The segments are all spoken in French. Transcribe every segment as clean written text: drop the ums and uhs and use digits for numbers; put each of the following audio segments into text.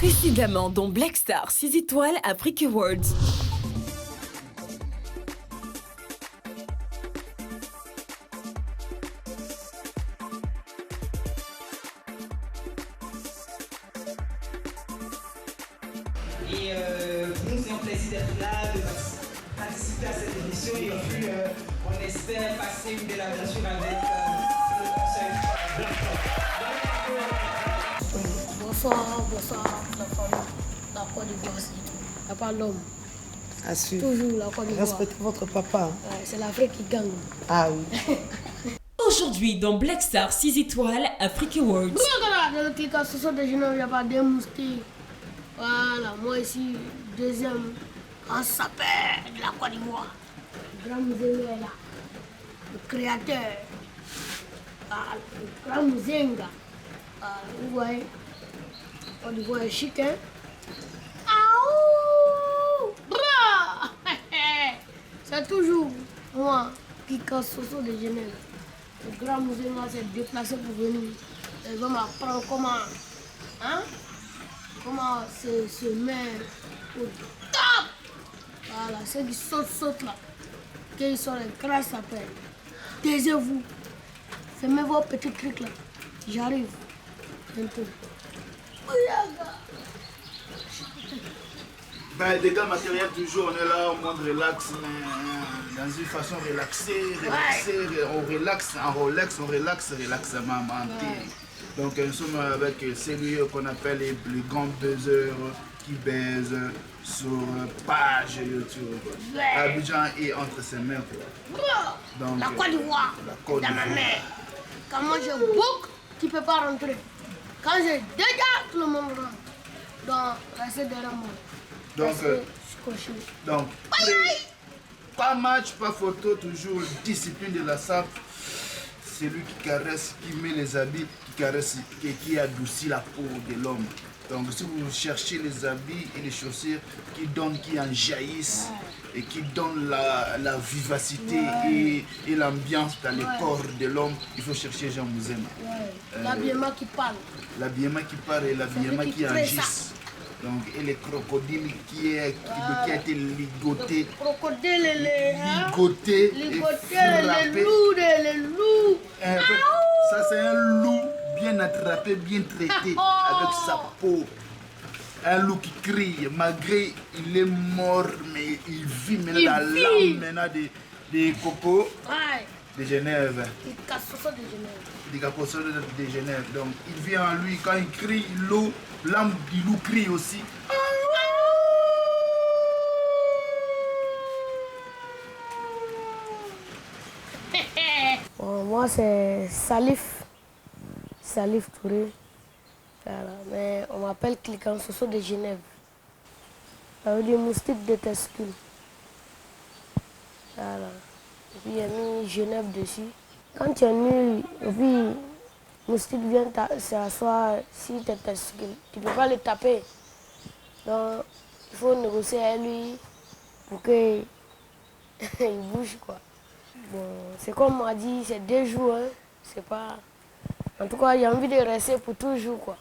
Précédemment dans Black Star 6 étoiles Afrique Awards. Et pour nous, c'est un plaisir d'être là, de participer à cette émission. Et puis, on espère passer une belle aventure avec le conseil. Bonsoir, la famille, la Côte d'Ivoire, il n'y a pas l'homme. Assure. Toujours la Côte d'Ivoire. Respectez votre papa. Ouais, c'est l'Afrique qui gagne. Ah oui. Aujourd'hui dans Black Star 6 étoiles Afrique Awards. Dans le clic à ce de Genève, il n'y a pas de moustiques. Voilà, moi ici, deuxième en sapeur de la Côte d'Ivoire. Le grand musée est là. Le créateur. Voilà, le grand musée. Vous voyez, Côte d'Ivoire est chic, hein? Aouh! Bra! C'est toujours moi qui casse Soso de Genève. Le grand musée s'est déplacé pour venir. Il va m'apprendre comment se mettre au top. Voilà, ceux qui sautent là, qui sont les grands sapeurs. Taisez-vous. Fermez vos petits trucs là. J'arrive. Bientôt. Ben, dégâts matériels, toujours, on est là au mode relax, mais dans une façon relaxée, on relaxe, relaxement menté. Donc, nous sommes avec celui qu'on appelle les grands buzzers qui baisent sur page YouTube. Abidjan est entre ses mains. Donc, la Côte d'Ivoire, dans ma main. Quand moi je boucle, tu ne peux pas rentrer. Quand je dégage, tout le monde rentre. Donc, restez derrière moi. Donc, pas match, pas photo, toujours discipline de la SAP. C'est lui qui caresse, qui met les habits, qui caresse et qui adoucit la peau de l'homme. Donc si vous cherchez les habits et les chaussures qui donnent, qui en jaillissent et qui donnent la vivacité et l'ambiance dans le corps de l'homme, il faut chercher Jean Mouzema. L'habillement qui parle. L'habillement qui parle et l'habillement qui agisse. Donc, et les crocodiles qui a été ligoté, les loups, les loups. Ça, c'est un loup bien attrapé, bien traité, avec sa peau. Un loup qui crie, malgré il est mort, mais il vit maintenant dans l'âme maintenant des cocos de Genève. Des capossons de Genève. Donc, il vient en lui, quand il crie, l'âme du loup crie aussi. Bon, moi, c'est Salif Touré. Voilà. Mais on m'appelle Cliquant Soso de Genève. Ça veut dire moustique de testicule. Voilà. Et puis il y a mis Genève dessus. Quand tu es nul, et puis moustique vient s'asseoir sur tes testicules, tu ne peux pas le taper. Donc il faut négocier avec lui pour qu'il bouge quoi. Bon, c'est comme on m'a dit, c'est 2 jours, hein. C'est pas. En tout cas, j'ai envie de rester pour toujours quoi.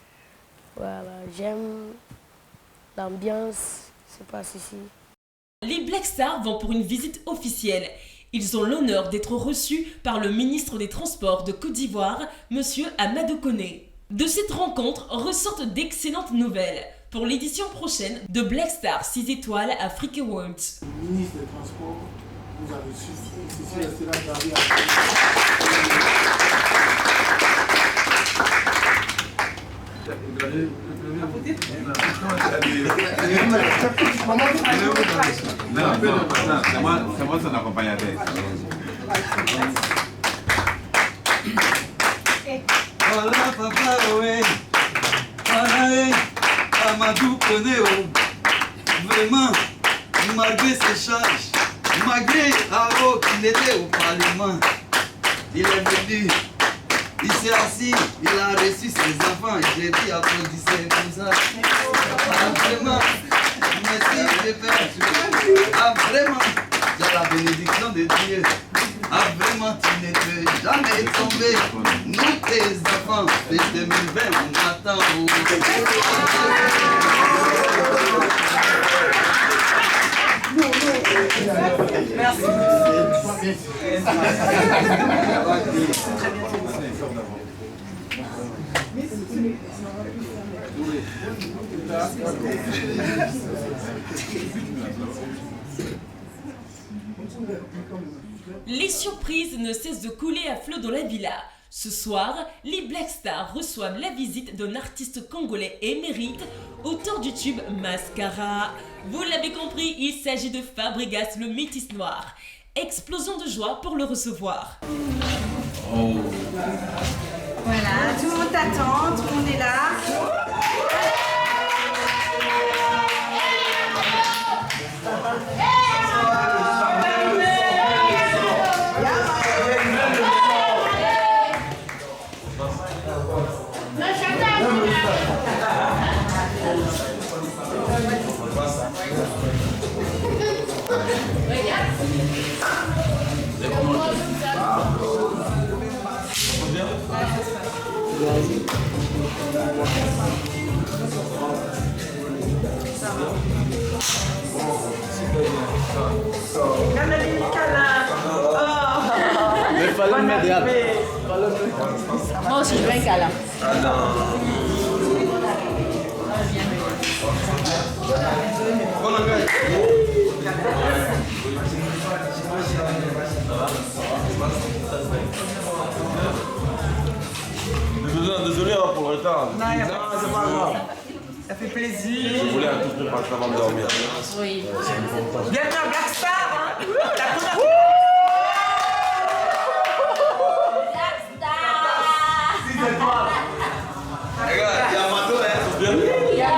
Voilà, j'aime l'ambiance, c'est pas ici. Les Black Stars vont pour une visite officielle. Ils ont l'honneur d'être reçus par le ministre des Transports de Côte d'Ivoire, M. Amadou Koné. De cette rencontre ressortent d'excellentes nouvelles pour l'édition prochaine de Black Star 6 étoiles Afrique Awards. Le ministre des Transports nous a reçus. Ceci restera gravé Non, c'est moi son accompagnateur. Voilà papa, oui. Voilà, Amadou Koné, vraiment, malgré ses charges, malgré qu'il était au Parlement, il est venu. Il s'est assis, il a reçu ses enfants, j'ai dit applaudissez comme ça. Vraiment, merci de faire. Ah vraiment, j'ai la bénédiction de Dieu. Ah vraiment, tu ne peux jamais tomber. Nous tes enfants, et 2020, on attend. Merci. Les surprises ne cessent de couler à flot dans la villa. Ce soir, les Black Stars reçoivent la visite d'un artiste congolais émérite, auteur du tube Mascara. Vous l'avez compris, il s'agit de Fabregas, le métis noir. Explosion de joie pour le recevoir. Oh. Voilà, tout le monde t'attend, tout le monde est là. Mais fallait me mettre. Moi aussi, je veux un câlin. Ah non. Désolé pour le retard. Non, c'est pas grave. Ça fait plaisir. Je voulais un tout peu passer avant de dormir. Oui. Bienvenue à Black Star. Regarde, il y a un bateau, hein. Il y a un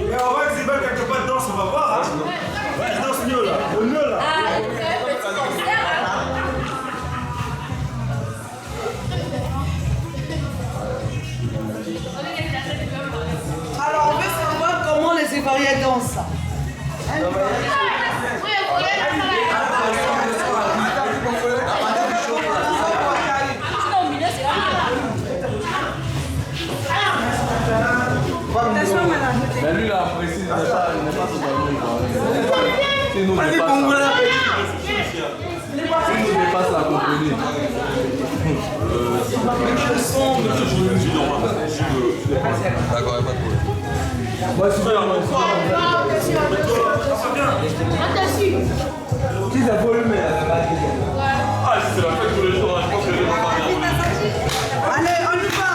Mais on va exhiber quelque part de danse, on va voir. Hein. Ouais, je danse mieux là. Au mieux là. Alors, on veut savoir comment les Ivoiriens dansent. Mais lui, il a apprécié, il n'est pas totalement. Si nous dépasse la compagnie. D'accord, il n'y a pas de problème. Moi, je suis là. Qui t'a volé? Ah, c'est la fête tous les jours, je pense que les gens vont bien. Allez, on y va.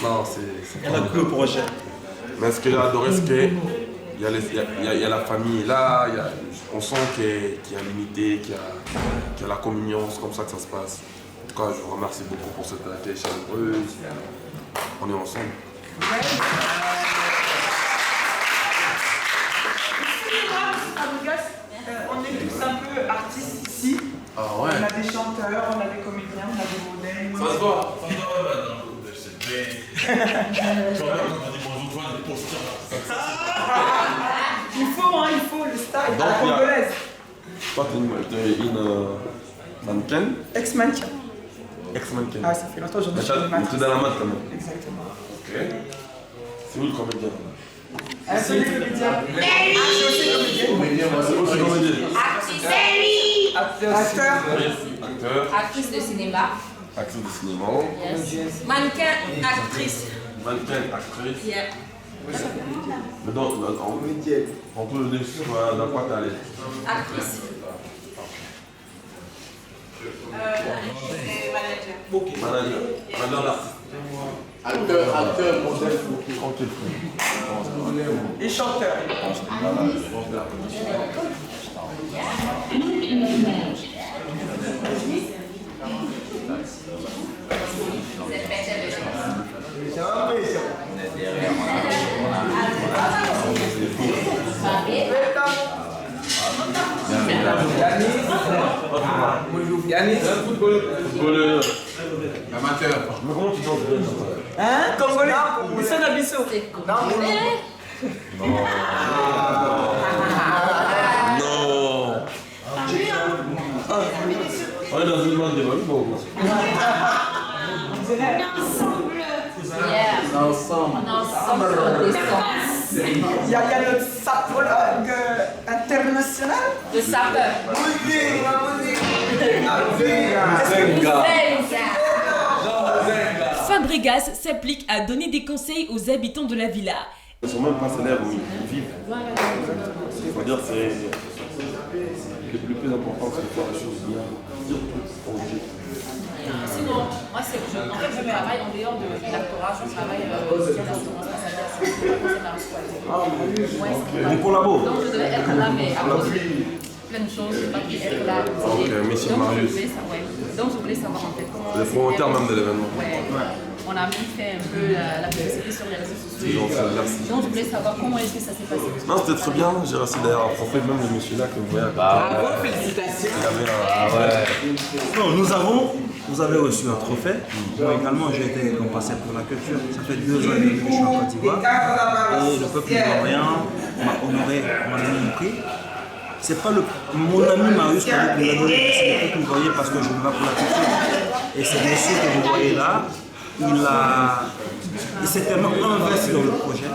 Non, c'est. On a cru au projet. Mais ce que j'ai adoré, c'est qu'il y a la famille là, on sent qu'il y a l'unité, qu'il y a la communion, c'est comme ça que ça se passe. En tout cas, je vous remercie beaucoup pour cette accueil chaleureuse. On est ensemble. On est tous un peu artistes ici. Ah ouais. On a des chanteurs, on a des comédiens, on a des modèles. Ça se voit. Il faut le style à la congolaise. Toi, t'es une mannequin. Ex-mannequin. Ex-mannequin. Ah, ça fait longtemps que je Mais suis dans tu es dans la mode quand même. Exactement. Ok. C'est où le comédien? C'est les comédiens. Ah, c'est aussi comédien. C'est aussi comédien. Acteur. Acteur. Actrice de cinéma. Actrice de cinéma. Yes. Mannequin, actrice. Mannequin, actrice. Yeah. Mais on peut le dire dans quoi t'es allé. Actrice. Manager. Manager. Manager d'artiste. Acteur, modèle. Tranquille. Et chanteur. Yannick, footballeur. Amateur. Mais comment tu danses bien? Hein? Congolais. Bissau na Bissau. Non. travaille dans une bande de volleyball. On est ensemble. Yeah. Ensemble. On est ensemble. On descend. Il y a le sapologue international. Le sapeur. Fabregas s'applique à donner des conseils aux habitants de la villa. Ils sont même pas salaires où ils vivent. Il faut dire que c'est le plus important, c'est de faire les choses bien, surtout pour le jeu. Sinon, moi, en fait, je travaille en dehors de l'actorat, je travaille sur l'assurance passager. On collabore. Donc, je devais être là, mais à cause de plein de choses, je n'ai pas pu être là. Ok, merci Marius. Donc, je voulais savoir en fait comment. Le promoteur même de l'événement. Ouais. On a même fait un peu la publicité sur les réseaux sociaux. Merci. Donc, je voulais savoir comment est-ce que ça s'est passé. Non, c'était très bien. J'ai reçu d'ailleurs un prophète, même le monsieur là que vous voyez. Bravo, félicitations. Il avait un. Non, vous avez reçu un trophée. Moi également, j'ai été compassé pour la culture. Ça fait 2 ans et demi que je suis en Côte d'Ivoire. Et le peuple ivoirien m'a honoré, m'a donné un prix. C'est pas mon ami Marius qui m'a donné, c'est le peuple ivoirien parce que je me bats pour la culture. Et ce monsieur que vous voyez là, il s'est tellement investi dans le projet.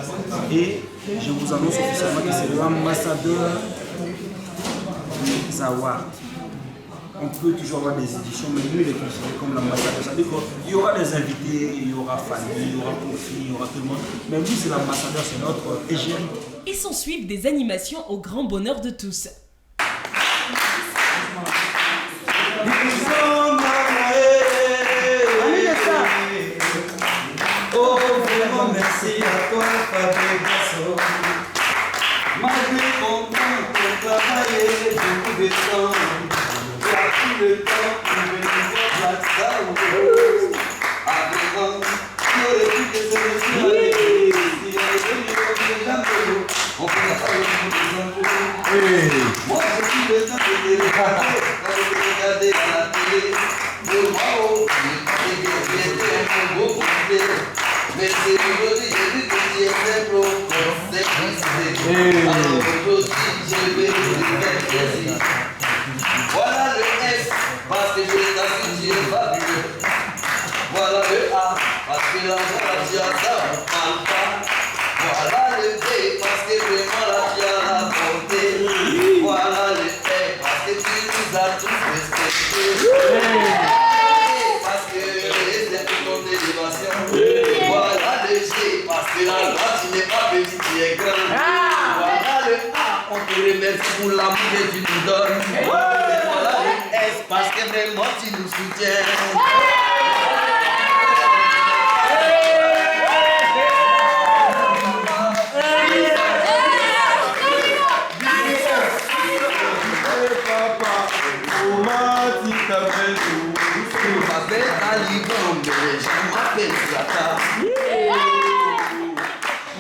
Et je vous annonce officiellement que c'est l'ambassadeur Zawar. On peut toujours avoir des éditions, mais lui, il est considéré comme l'ambassadeur. Ça veut dire qu'il y aura des invités, il y aura Fanny, il y aura Kofi, il y aura tout le monde. Mais lui, c'est l'ambassadeur, c'est notre égérie. Et s'en suivent des animations au grand bonheur de tous. Oh, vraiment merci à toi, Fabregas. Malgré mon temps pour travailler beaucoup de temps, tu as pris le temps pour venir voir la salle. Avant, tu aurais pu te sélectionner. Si elle est venue comme des jambes, on peut la faire comme des jambes. Moi, je suis le temps de te regarder, quand je te regardais à la télé. Pour moi, oh, j'étais un beau bouclier. Mais c'est aujourd'hui, j'ai vu que tu étais pro, c'est précisé. Alors aujourd'hui, je vais vous faire plaisir. Voilà le S, parce que je t'assure, tu es fabuleux. Voilà le A, parce que l'argent, tu as ça, on parle pas. Voilà le B, parce que vraiment là, tu as la portée. Voilà le R, parce que tu nous as tous respectés. Parce que c'est pour ton élévation. Voilà le G, parce que la loi, tu n'es pas petit, tu es grand. Voilà le A, on te remercie pour l'amour que tu nous donnes. Voilà le S, parce que vraiment tu nous soutiens. Je m'appelle Ali Gombe, je m'appelle Zata.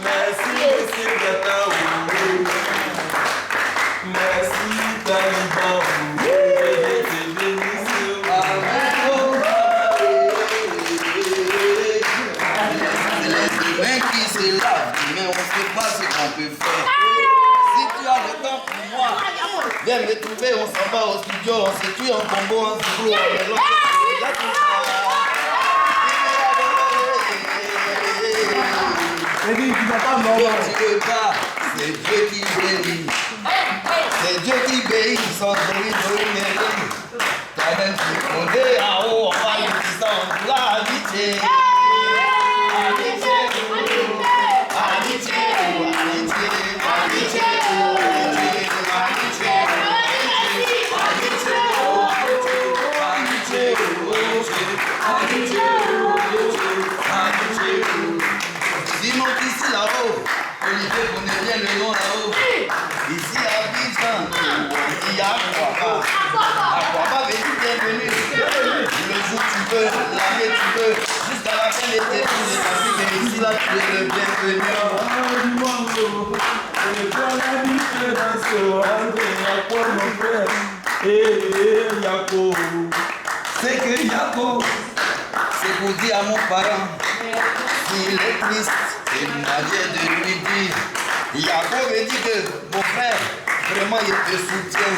Merci, monsieur Zata. Merci, Taliban. Les qui se lavent, mais on ne sait pas ce qu'on peut faire. Si tu as le temps pour moi, viens me trouver, on s'en va au studio, on se tue en combo, en solo, en mélange. Tu veux pas, c'est Dieu qui bénit. C'est Dieu qui bénit, sans bénir, t'as même fondé en haut, en bas, le petit sang, la amitié. Dis-moi qu'ici là-haut, Olivier connaît bien le nom là-haut. Ici à Abidjan, il y a Aquaba. Aquaba veut dire bienvenue. Le jour tu veux, l'année tu veux, jusqu'à la fin de tes jours, j'ai compris que ici là tu es le bienvenu. C'est que Yako, c'est pour dire à mon parent, s'il est triste, c'est une manière de lui dire. Yako veut dire que mon frère, vraiment il te soutient,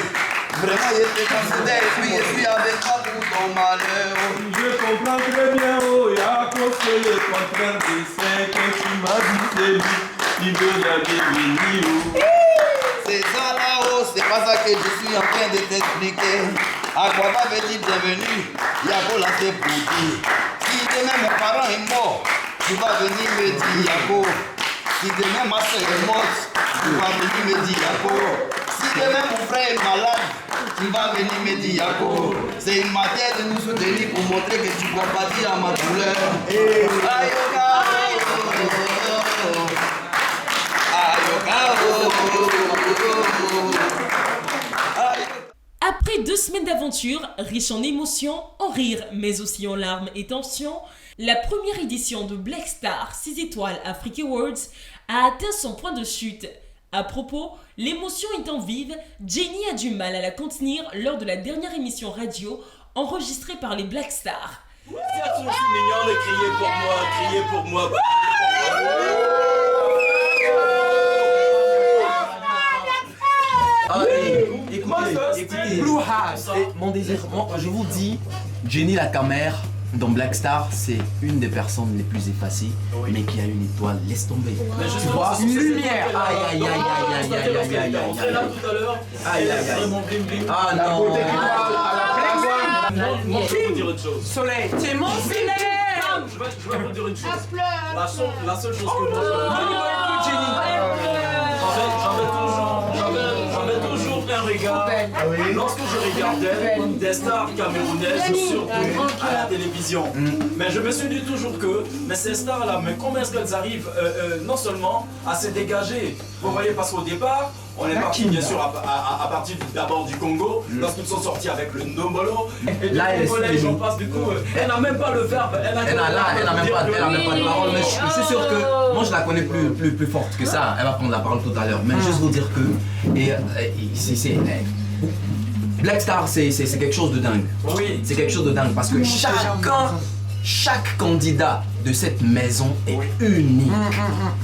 vraiment il te considère et puis avec toi pour ton malheur. Je comprends très bien, oh Yako, c'est le contraire de ce que tu m'as dit, c'est lui qui veut la bienvenue. C'est ça là-haut, c'est pas ça que je suis en train de t'expliquer. Aquaba veut dire bienvenue, Yako là c'est pour dire. Si demain mes parents sont morts, tu vas venir me dire Yako. Si demain ma soeur est morte, tu vas venir me dire Yako. Si demain mon frère est malade, tu vas venir me dire Yako. C'est une matière de nous soutenir pour montrer que tu compatis à ma douleur. Ayoka, Après 2 semaines d'aventure, riche en émotions, en rires, mais aussi en larmes et tensions, la première édition de Black Star 6 étoiles Africa Awards a atteint son point de chute. À propos, l'émotion étant vive, Jenny a du mal à la contenir lors de la dernière émission radio enregistrée par les Black Stars. C'est aussi mignon de crier pour moi, crier pour moi. Écoutez, Blue House, mon désir, je vous dis, Jenny la Camère dans Black Star, c'est une des personnes les plus effacées, mais qui a une étoile, laisse tomber. Tu vois, une lumière. Aïe aïe aïe aïe aïe aïe aïe aïe aïe aïe. Ah non. Moi, je vais vous dire une chose. Soleil, c'est mon célèbre. Je vais vous dire une chose. La seule chose que moi j'avais toujours un regard lorsque je regardais des stars camerounaises surtout à la télévision. Mais je me suis dit toujours que ces stars-là, mais comment est-ce qu'elles arrivent non seulement à se dégager? Vous voyez, parce qu'au départ, on est parti bien sûr à partir d'abord du Congo, lorsqu'ils sont sortis avec le Nombolo. Et du Congolais, j'en passe, du coup, elle n'a même pas le verbe. Elle n'a même pas de parole, mais je suis sûr que moi je la connais plus forte que ça. Elle va prendre la parole tout à l'heure. Mais juste vous dire que Black Star, c'est quelque chose de dingue. Oui. C'est quelque chose de dingue parce que chaque candidat de cette maison est unique.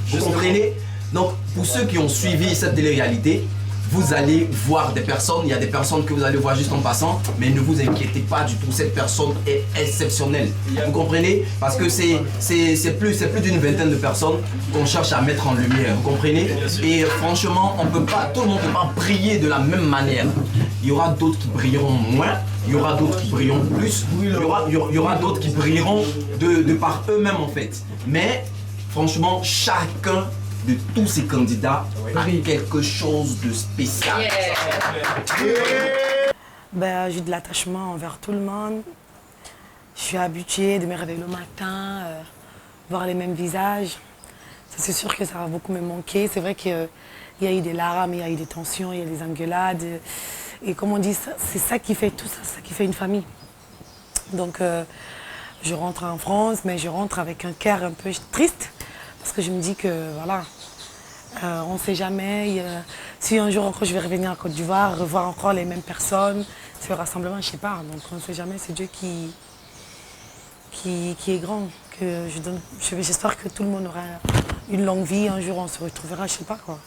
Vous comprenez? Donc, pour ceux qui ont suivi cette télé-réalité, vous allez voir des personnes, il y a des personnes que vous allez voir juste en passant, mais ne vous inquiétez pas du tout, cette personne est exceptionnelle. Vous comprenez? Parce que c'est plus d'une vingtaine de personnes qu'on cherche à mettre en lumière, vous comprenez? Et franchement, tout le monde ne peut pas briller de la même manière. Il y aura d'autres qui brilleront moins, il y aura d'autres qui brilleront plus, il y aura d'autres qui brilleront de par eux-mêmes en fait. Mais franchement, chacun de tous ces candidats a quelque chose de spécial. J'ai de l'attachement envers tout le monde. Je suis habituée de me réveiller le matin, voir les mêmes visages. C'est sûr que ça va beaucoup me manquer. C'est vrai qu'il y a eu des larmes, il y a eu des tensions, il y a des engueulades. Et comme on dit, c'est ça qui fait tout ça, ça qui fait une famille. Donc je rentre en France, mais je rentre avec un cœur un peu triste. Parce que je me dis que voilà, on ne sait jamais. Si un jour encore je vais revenir en Côte d'Ivoire, revoir encore les mêmes personnes, ce rassemblement, je ne sais pas. Donc on ne sait jamais, c'est Dieu qui est grand. J'espère que tout le monde aura une longue vie. Un jour on se retrouvera, je ne sais pas quoi.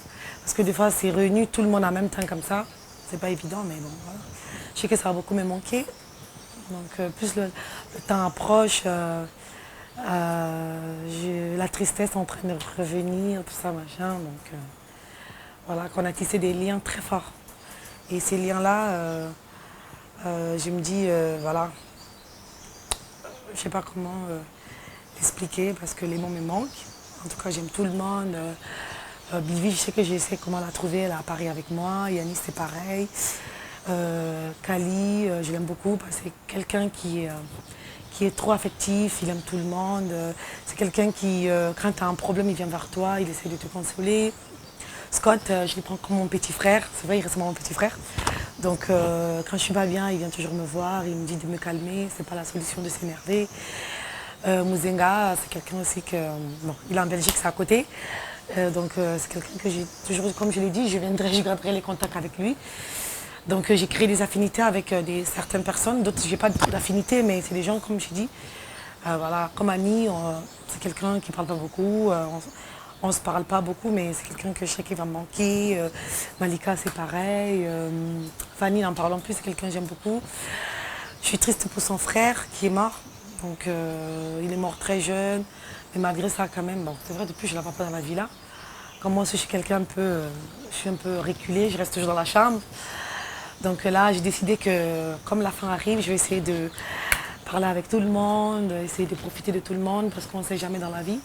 Parce que des fois c'est réuni tout le monde en même temps comme ça. C'est pas évident, mais bon voilà. Je sais que ça va beaucoup me manquer. Donc plus le temps approche. La tristesse en train de revenir, tout ça, machin. Donc voilà, qu'on a tissé des liens très forts. Et ces liens-là, je me dis, voilà, je sais pas comment expliquer parce que les mots me manquent. En tout cas, j'aime tout le monde. Bivi, je sais que j'essaie comment la trouver, elle est à Paris avec moi. Yanis, c'est pareil. Kali, je l'aime beaucoup parce que c'est quelqu'un qui est trop affectif, il aime tout le monde. C'est quelqu'un qui, quand tu as un problème, il vient vers toi, il essaie de te consoler. Scott, je le prends comme mon petit frère, c'est vrai, il reste mon petit frère. Donc quand je suis pas bien, il vient toujours me voir, il me dit de me calmer, c'est pas la solution de s'énerver. Mouzenga, c'est quelqu'un aussi que, bon, il est en Belgique, c'est à côté. Donc c'est quelqu'un que j'ai toujours, comme je l'ai dit, je garderai les contacts avec lui. Donc j'ai créé des affinités avec certaines personnes, d'autres j'ai pas d'affinités, mais c'est des gens comme je dis. Voilà, comme Annie, c'est quelqu'un qui parle pas beaucoup, on se parle pas beaucoup, mais c'est quelqu'un que je sais qui va me manquer. Malika c'est pareil, Fanny n'en parlons plus, c'est quelqu'un que j'aime beaucoup. Je suis triste pour son frère qui est mort. Donc il est mort très jeune. Mais malgré ça quand même, bon, c'est vrai depuis je ne la vois pas dans la villa. Comme moi aussi je suis quelqu'un je suis un peu reculée, je reste toujours dans la chambre. Donc là j'ai décidé que comme la fin arrive, je vais essayer de parler avec tout le monde, essayer de profiter de tout le monde parce qu'on ne sait jamais dans la vie.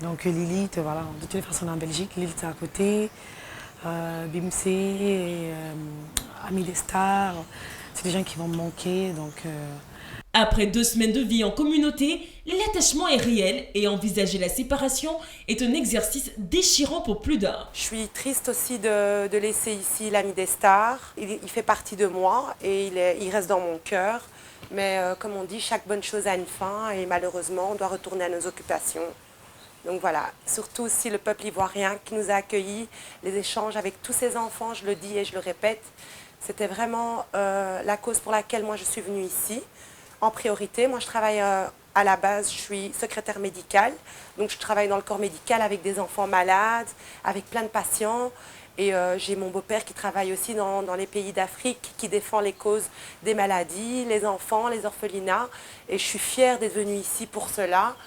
Donc Lilith, voilà, de toutes les façons on est en Belgique, Lilith est à côté, Bimsé, Ami des Stars, c'est des gens qui vont me manquer. Donc, Après 2 semaines de vie en communauté, l'attachement est réel et envisager la séparation est un exercice déchirant pour plus d'un. Je suis triste aussi de laisser ici l'Ami des Stars. Il fait partie de moi et il reste dans mon cœur. Mais comme on dit, chaque bonne chose a une fin et malheureusement, on doit retourner à nos occupations. Donc voilà, surtout aussi le peuple ivoirien qui nous a accueillis, les échanges avec tous ces enfants, je le dis et je le répète, c'était vraiment la cause pour laquelle moi je suis venue ici. En priorité, moi je travaille à la base, je suis secrétaire médicale, donc je travaille dans le corps médical avec des enfants malades, avec plein de patients. Et j'ai mon beau-père qui travaille aussi dans les pays d'Afrique, qui défend les causes des maladies, les enfants, les orphelinats. Et je suis fière d'être venue ici pour cela.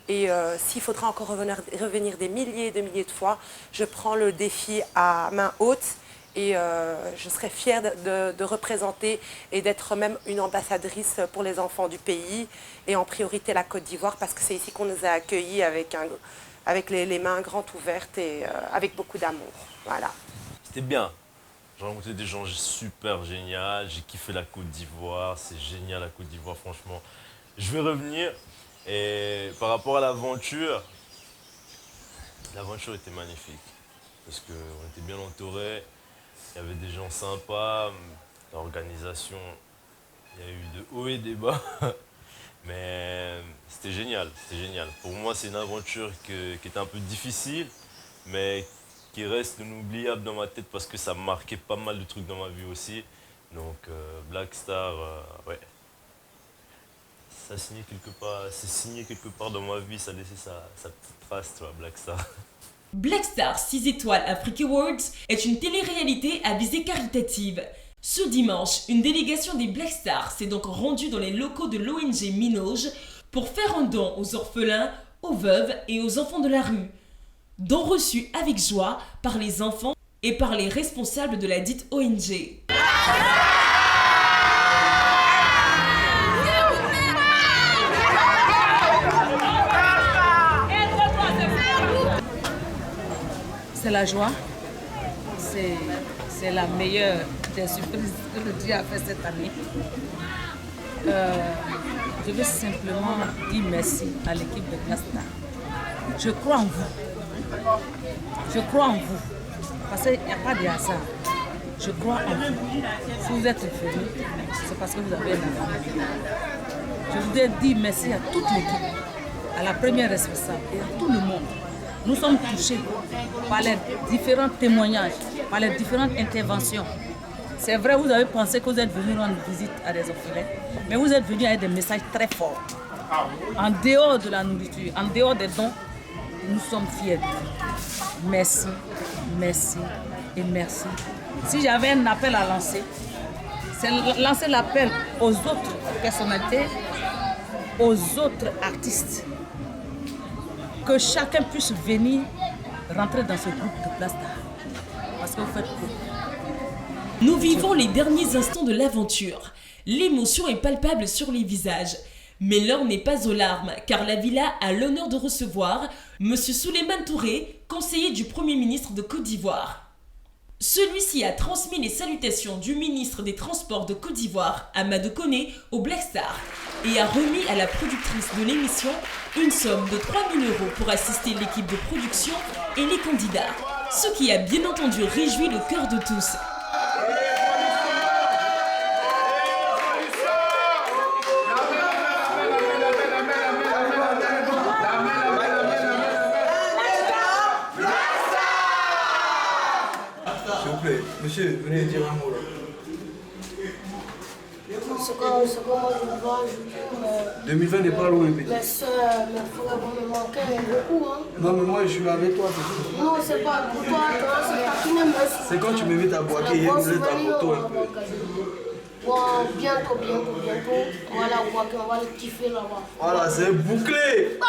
Et s'il faudra encore revenir des milliers et des milliers de fois, je prends le défi à main haute. Et je serai fière de représenter et d'être même une ambassadrice pour les enfants du pays. Et en priorité la Côte d'Ivoire, parce que c'est ici qu'on nous a accueillis avec les mains grandes ouvertes et avec beaucoup d'amour. Voilà. C'était bien. J'ai rencontré des gens super géniaux. J'ai kiffé la Côte d'Ivoire. C'est génial la Côte d'Ivoire, franchement. Je vais revenir. Et par rapport à l'aventure était magnifique. Parce qu'on était bien entourés. Il y avait des gens sympas. L'organisation, il y a eu de hauts et des bas. Mais c'était génial, c'était génial. Pour moi, c'est une aventure qui était un peu difficile, mais qui reste inoubliable dans ma tête parce que ça marquait pas mal de trucs dans ma vie aussi. Donc Black Star, ouais, ça c'est signé quelque part dans ma vie, ça a laissé sa petite trace, toi, Black Star. Black Star 6 étoiles Afrique Awards est une télé-réalité à visée caritative. Ce dimanche, une délégation des Black Stars s'est donc rendue dans les locaux de l'ONG Minoge pour faire un don aux orphelins, aux veuves et aux enfants de la rue. Don reçu avec joie par les enfants et par les responsables de la dite ONG. C'est la joie, c'est la meilleure des surprises que le Dieu a fait cette année. Je veux simplement dire merci à l'équipe de Black Star. Je crois en vous. Je crois en vous. Parce qu'il n'y a pas de hasard. Je crois en vous. Si vous êtes venus, c'est parce que vous avez un avenir. Je voudrais dire merci à toute l'équipe, à la première responsable et à tout le monde. Nous sommes touchés par les différents témoignages, par les différentes interventions. C'est vrai, vous avez pensé que vous êtes venus rendre visite à des orphelins, mais vous êtes venus avec des messages très forts. En dehors de la nourriture, en dehors des dons, nous sommes fiers. Merci, merci et merci. Si j'avais un appel à lancer, c'est lancer l'appel aux autres personnalités, aux autres artistes, que chacun puisse venir rentrer dans ce groupe de Black Star. Parce que vous faites beaucoup. Nous vivons les derniers instants de l'aventure. L'émotion est palpable sur les visages. Mais l'heure n'est pas aux larmes, car la villa a l'honneur de recevoir M. Souleymane Touré, conseiller du Premier ministre de Côte d'Ivoire. Celui-ci a transmis les salutations du ministre des Transports de Côte d'Ivoire, Amadou Koné, au Black Star et a remis à la productrice de l'émission une somme de 3 000 € pour assister l'équipe de production et les candidats, ce qui a bien entendu réjoui le cœur de tous. Monsieur, venez dire un mot là. C'est quoi moi je dois ajouter 2020 n'est pas loin, petit. Mes soeurs, mes frères vont me manquer beaucoup. Hein. Non, mais moi je suis avec toi, c'est tout. Non, c'est pas pour toi, c'est pas qui m'aime. C'est quand tu me mets ta boîte et il y a ta photo un peu. Bon, bientôt. Voilà, on va le kiffer là-bas. Voilà, c'est bouclé.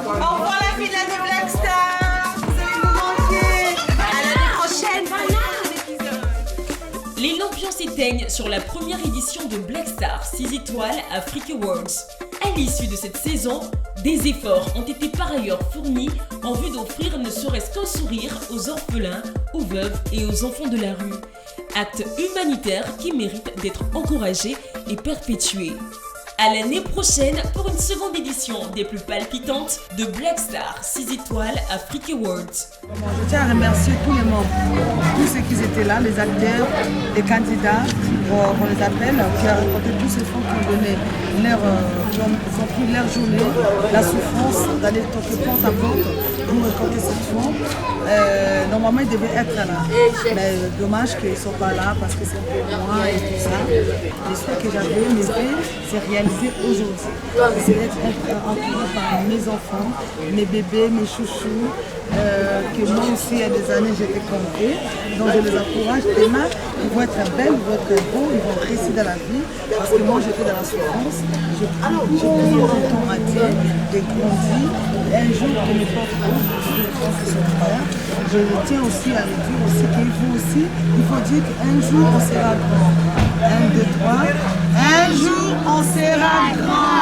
Au revoir la finale de Black Star. Vous allez nous manquer. À l'année prochaine. Les lampions s'éteignent sur la première édition de Black Star 6 étoiles Africa Awards. À l'issue de cette saison, des efforts ont été par ailleurs fournis en vue d'offrir ne serait-ce qu'un sourire aux orphelins, aux veuves et aux enfants de la rue. Acte humanitaire qui mérite d'être encouragé et perpétué. À l'année prochaine pour une seconde édition des plus palpitantes de Black Star 6 étoiles Africa Awards. Je tiens à remercier tous les membres, tous ceux qui étaient là, les acteurs, les candidats, on les appelle, qui ont rencontré tous ces fonds qui ont donné qui ont pris leur journée, la souffrance d'aller toquer porte à porte pour récolter ces fonds. Normalement, ils devaient être là, mais dommage qu'ils ne sont pas là parce que c'est pour moi et tout ça. J'espère que j'avais mes rêves, c'est réalisé aujourd'hui. C'est d'être entouré par mes enfants, mes bébés, mes chouchous, que moi aussi, il y a des années, j'étais comptée. Donc je les encourage. Demain, ils vont être belles, ils vont être beaux, ils vont réussir dans la vie. Parce que moi, j'étais dans la souffrance. J'ai pris longtemps à Dieu, j'ai grandi. Et un jour, que mes portes ouvrent, je pense que c'est frère. Je tiens aussi à le dire aussi qu'il faut aussi, il faut dire qu'un jour, on sera grand. 1, 2, 3. Un jour, on sera grand.